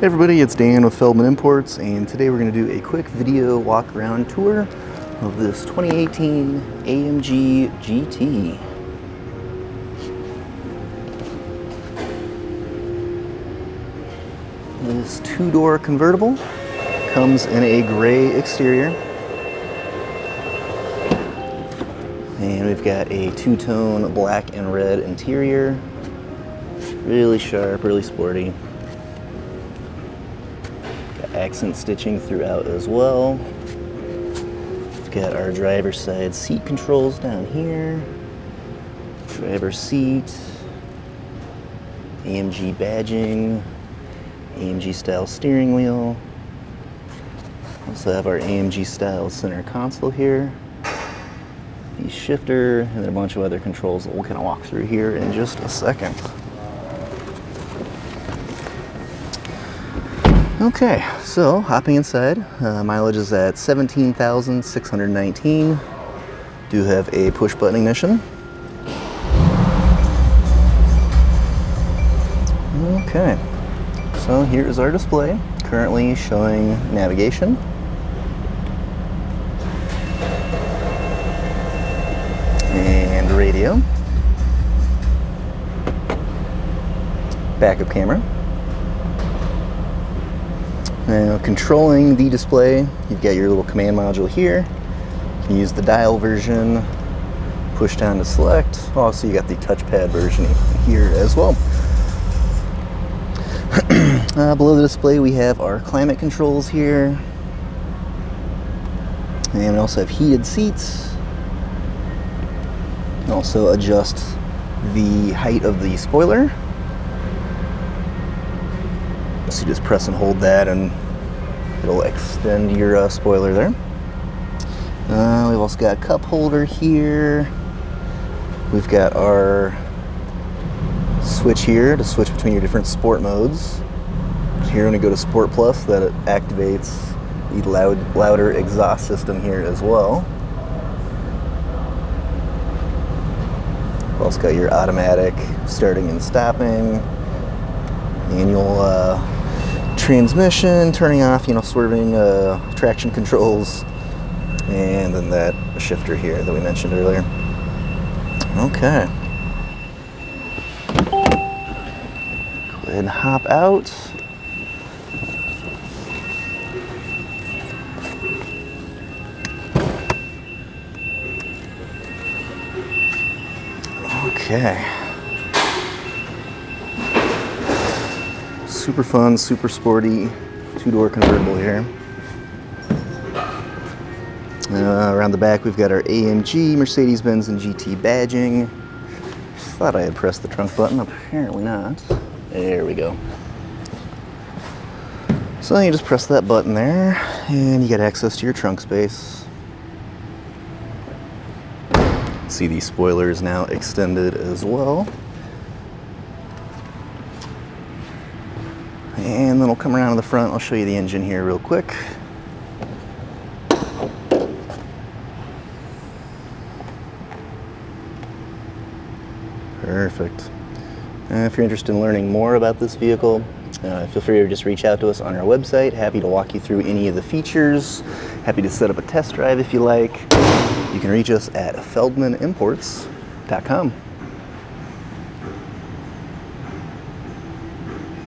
Hey everybody, it's Dan with Feldmann Imports, and today we're going to do a quick video walk around tour of this 2018 AMG GT. This two-door convertible comes in a gray exterior, and we've got a two-tone black and red interior. Really sharp, really sporty. Accent stitching throughout as well. We've got our driver's side seat controls down here. Driver's seat. AMG badging. AMG style steering wheel. Also have our AMG style center console here. The shifter, and then a bunch of other controls that we'll kind of walk through here in just a second. Okay, so hopping inside, mileage is at 17,619. Do have a push button ignition. Okay, so here is our display, currently showing navigation. And radio. Backup camera. Now, controlling the display, you've got your little command module here. You can use the dial version, push down to select. Also, you got the touchpad version here as well. Below the display, we have our climate controls here. And we also have heated seats. Also adjust the height of the spoiler. So you just press and hold that and it'll extend your spoiler there. We've also got a cup holder here. We've got our switch here to switch between your different sport modes. Here when you go to Sport Plus, that it activates the louder exhaust system here as well. We've also got your automatic starting and stopping, manual transmission, turning off, swerving traction controls, and then that shifter here that we mentioned earlier. Okay. Go ahead and hop out. Okay. Super fun, super sporty, two-door convertible here. Around the back we've got our AMG, Mercedes-Benz, and GT badging. Thought I had pressed the trunk button, apparently not. There we go. So you just press that button there, and you get access to your trunk space. See the spoiler is now extended as well. And then we'll come around to the front. I'll show you the engine here real quick. Perfect. If you're interested in learning more about this vehicle, feel free to just reach out to us on our website. Happy to walk you through any of the features. Happy to set up a test drive if you like. You can reach us at feldmannimports.com.